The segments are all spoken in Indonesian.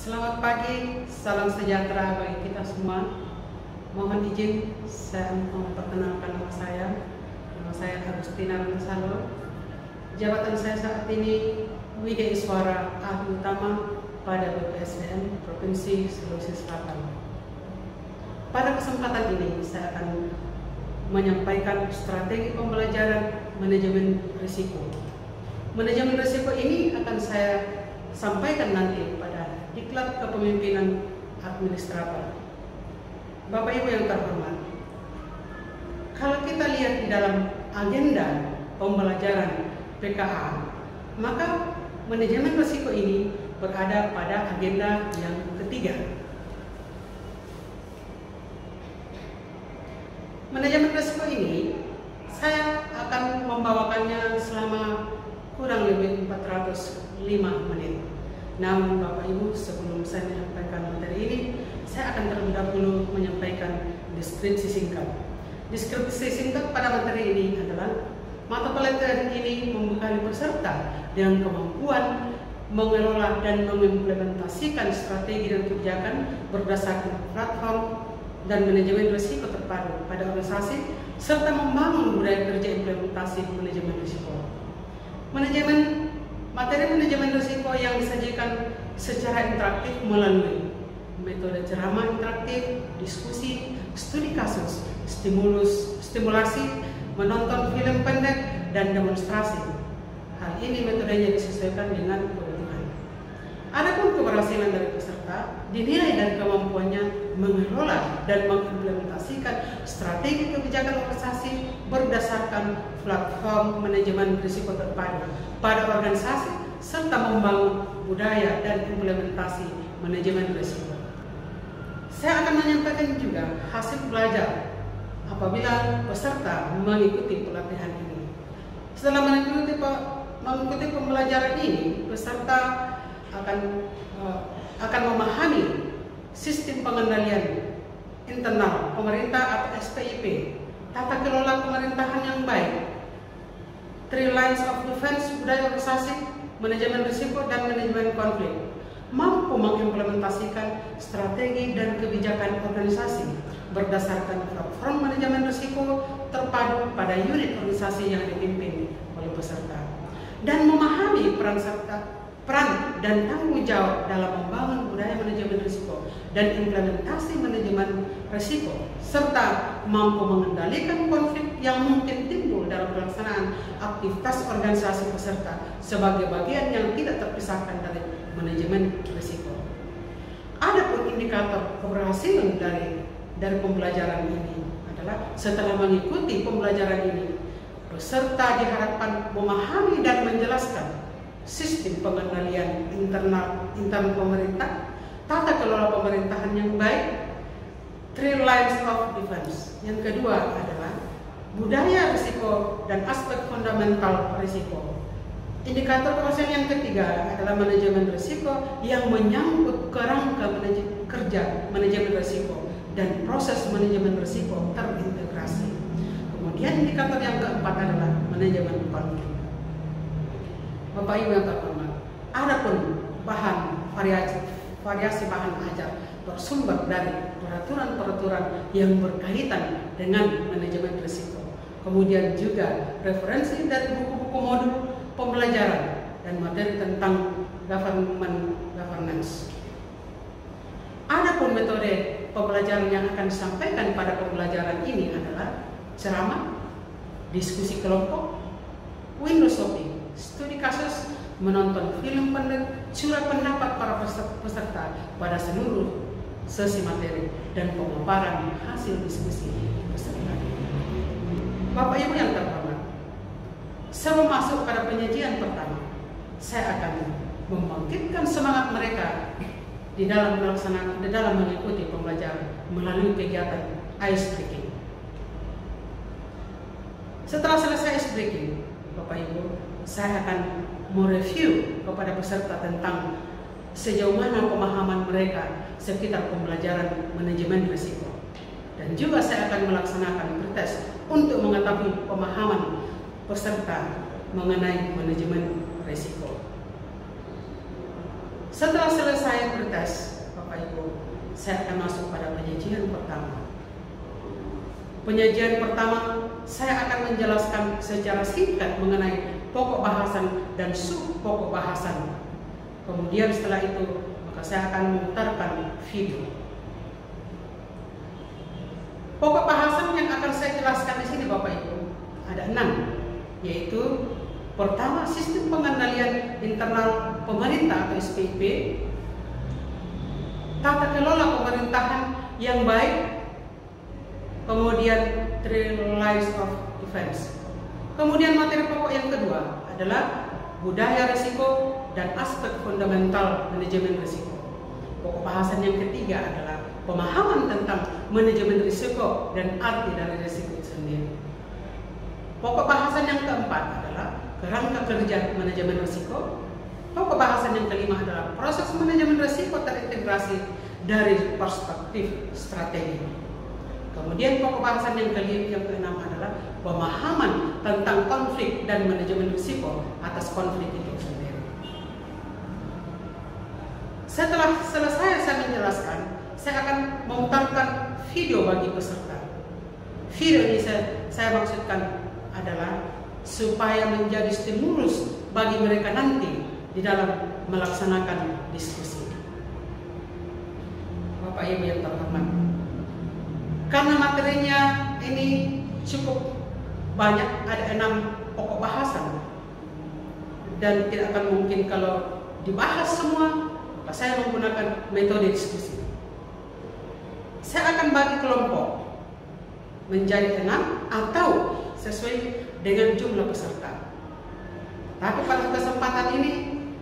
Selamat pagi, salam sejahtera bagi kita semua. Mohon izin saya memperkenalkan nama saya. Nama saya Agustina Ronsaldo. Jabatan saya saat ini Widya Iswara, ahli utama pada BPSDM Provinsi Sulawesi Selatan. Pada kesempatan ini saya akan menyampaikan strategi pembelajaran manajemen risiko. Manajemen risiko ini akan saya sampaikan nanti pada diklat kepemimpinan administrator. Bapak Ibu yang terhormat, kalau kita lihat di dalam agenda pembelajaran PKA, maka manajemen risiko ini berada pada agenda yang ketiga. Manajemen risiko ini saya akan membawakannya selama kurang lebih 405 menit. Namun Bapak Ibu, sebelum saya menyampaikan materi ini, saya akan terlebih dahulu menyampaikan deskripsi singkat. Deskripsi singkat pada materi ini adalah mata pelajaran ini membekali peserta dengan kemampuan mengelola dan mengimplementasikan strategi dan kebijakan berdasarkan platform dan manajemen risiko terpadu pada organisasi serta membangun budaya kerja implementasi manajemen risiko. Materi manajemen risiko yang disajikan secara interaktif melalui metode ceramah interaktif, diskusi, studi kasus, stimulasi, menonton film pendek, dan demonstrasi. Hal ini metodenya disesuaikan dengan kebutuhan. Adapun keberhasilan dari peserta dinilai dari kemampuannya mengelola dan mengimplementasikan strategi kebijakan organisasi berdasarkan platform manajemen risiko terpadu pada organisasi serta membangun budaya dan implementasi manajemen risiko. Saya akan menyampaikan juga hasil belajar apabila peserta mengikuti pelatihan ini. Setelah mengikuti pembelajaran ini, peserta akan memahami sistem pengendalian internal pemerintah atau SPIP, tata kelola pemerintahan yang baik, 3 lines of defense, budaya organisasi, manajemen risiko, dan manajemen konflik, mampu mengimplementasikan strategi dan kebijakan organisasi berdasarkan platform manajemen risiko terpadu pada unit organisasi yang dipimpin oleh peserta, dan memahami peran dan tanggung jawab dalam membangun budaya manajemen risiko dan implementasi manajemen risiko, serta mampu mengendalikan konflik yang mungkin timbul dalam pelaksanaan aktivitas organisasi peserta sebagai bagian yang tidak terpisahkan dari manajemen risiko. Adapun indikator keberhasilan dari pembelajaran ini adalah setelah mengikuti pembelajaran ini, peserta diharapkan memahami dan menjelaskan sistem pengendalian internal pemerintah, tata kelola pemerintahan yang baik, 3 lines of defense. Yang kedua adalah budaya risiko dan aspek fundamental risiko. Indikator keberhasilan yang ketiga adalah manajemen risiko yang menyangkut kerangka kerja manajemen risiko dan proses manajemen risiko terintegrasi. Kemudian indikator yang keempat adalah manajemen konflik. Bapak Ibu yang terhormat, adapun variasi bahan ajar bersumber dari peraturan-peraturan yang berkaitan dengan manajemen risiko. Kemudian juga referensi dari buku-buku modul pembelajaran dan materi tentang governance. Adapun metode pembelajaran yang akan disampaikan pada pembelajaran ini adalah ceramah, diskusi kelompok, window shopping, studi kasus, menonton film pendek, curah pendapat para peserta pada seluruh sesi materi, dan pemaparan hasil diskusi peserta. Bapak Ibu yang terhormat, sebelum masuk pada penyajian pertama, saya akan membangkitkan semangat mereka di dalam mengikuti pembelajaran melalui kegiatan ice breaking. Setelah selesai ice breaking, Bapak Ibu, saya akan mereview kepada peserta tentang sejauh mana pemahaman mereka sekitar pembelajaran manajemen risiko. Dan juga saya akan melaksanakan pretest untuk mengetahui pemahaman peserta mengenai manajemen risiko. Setelah selesai bertes, Bapak Ibu, saya akan masuk pada penyajian pertama. Penyajian pertama, saya akan menjelaskan secara singkat mengenai pokok bahasan dan sub pokok bahasan. Kemudian setelah itu, maka saya akan memutarkan video. Pokok bahasan yang akan saya jelaskan di sini, Bapak Ibu, ada 6, yaitu pertama, sistem pengendalian internal pemerintah atau SPIP, tata kelola pemerintahan yang baik, kemudian three lines of defense. Kemudian materi pokok yang kedua adalah budaya risiko dan aspek fundamental manajemen risiko. Pokok bahasan yang ketiga adalah pemahaman tentang manajemen risiko dan arti dari risiko itu sendiri. Pokok bahasan yang keempat adalah kerangka kerja manajemen risiko. Pokok bahasan yang kelima adalah proses manajemen risiko terintegrasi dari perspektif strategi. Kemudian pokok bahasan yang keenam adalah pemahaman tentang konflik dan manajemen risiko atas konflik itu sendiri. Setelah selesai saya menjelaskan, saya akan memutarkan video bagi peserta. Video ini saya maksudkan adalah supaya menjadi stimulus bagi mereka nanti di dalam melaksanakan diskusi. Bapak Ibu yang terhormat, karena materinya ini cukup banyak, ada 6 pokok bahasan, dan tidak akan mungkin kalau dibahas semua, maka saya menggunakan metode diskusi. Saya akan bagi kelompok menjadi 6 atau sesuai dengan jumlah peserta. Tapi pada kesempatan ini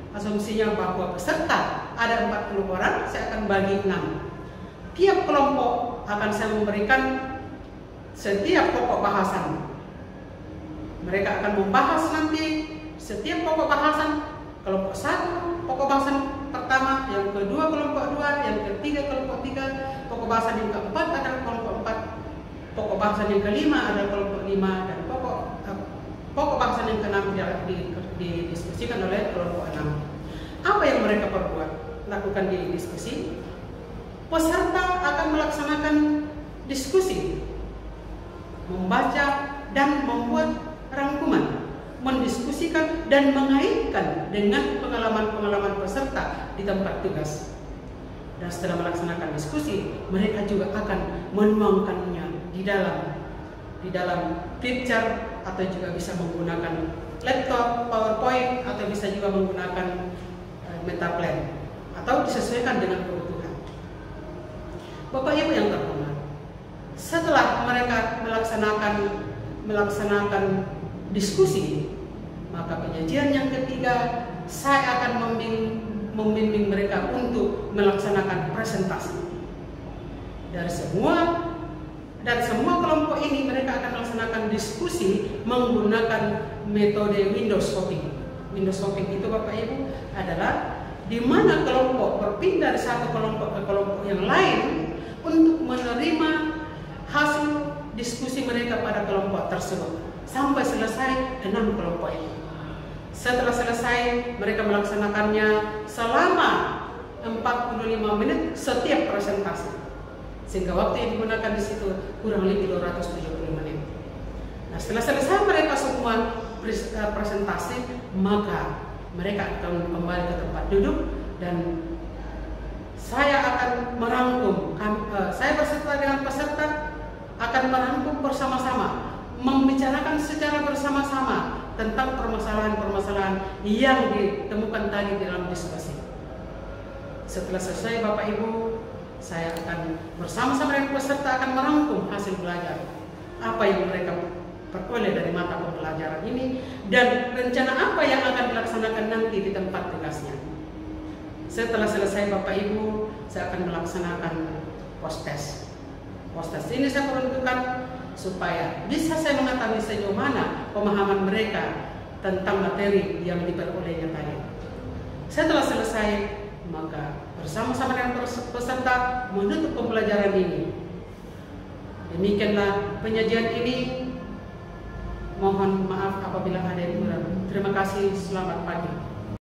asumsinya bahwa peserta ada 40 orang, saya akan bagi 6. Tiap kelompok akan saya memberikan setiap pokok bahasan. Mereka akan membahas nanti setiap pokok bahasan. Kelompok 1 pokok bahasan pertama, yang kedua kelompok 2, yang ketiga kelompok 3, pokok bahasan yang keempat adalah kelompok 4, pokok bahasan yang kelima adalah kelompok 5, dan pokok bahasan yang keenam didiskusikan oleh kelompok 6. Apa yang mereka lakukan di diskusi? Peserta akan melaksanakan diskusi, membaca dan membuat rangkuman, mendiskusikan dan mengaitkan dengan pengalaman-pengalaman peserta di tempat tugas. Dan setelah melaksanakan diskusi, mereka juga akan menuangkannya di dalam picture, atau juga bisa menggunakan laptop, PowerPoint, atau bisa juga menggunakan Metaplan, atau disesuaikan dengan kebutuhan. Bapak Ibu yang terhormat, setelah mereka melaksanakan diskusi, maka penyajian yang ketiga saya akan membimbing mereka untuk melaksanakan presentasi. Dari semua kelompok ini mereka akan melaksanakan diskusi menggunakan metode window shopping. Window shopping itu, Bapak Ibu, adalah di mana kelompok berpindah dari satu kelompok ke kelompok yang lain untuk menerima hasil diskusi mereka pada kelompok tersebut sampai selesai 6 kelompok ini. Setelah selesai, mereka melaksanakannya selama 45 menit setiap presentasi, sehingga waktu yang digunakan di situ kurang lebih 270 menit. Nah, setelah selesai mereka semua presentasi, maka mereka akan kembali ke tempat duduk dan saya akan merangkum. Saya berserta dengan peserta akan merangkum bersama-sama, membicarakan secara bersama-sama tentang permasalahan-permasalahan yang ditemukan tadi dalam diskusi. Setelah selesai, Bapak Ibu, saya akan bersama-sama dengan peserta akan merangkum hasil belajar, apa yang mereka peroleh dari mata pembelajaran ini, dan rencana apa yang akan dilaksanakan nanti di tempat tugasnya. Setelah selesai, Bapak Ibu, saya akan melaksanakan post-test. Post-test ini saya peruntukkan supaya bisa saya mengetahui sejauh mana pemahaman mereka tentang materi yang diperolehnya tadi. Setelah selesai, maka bersama-sama dengan peserta menutup pembelajaran ini. Demikianlah penyajian ini. Mohon maaf apabila ada yang kurang. Terima kasih, selamat pagi.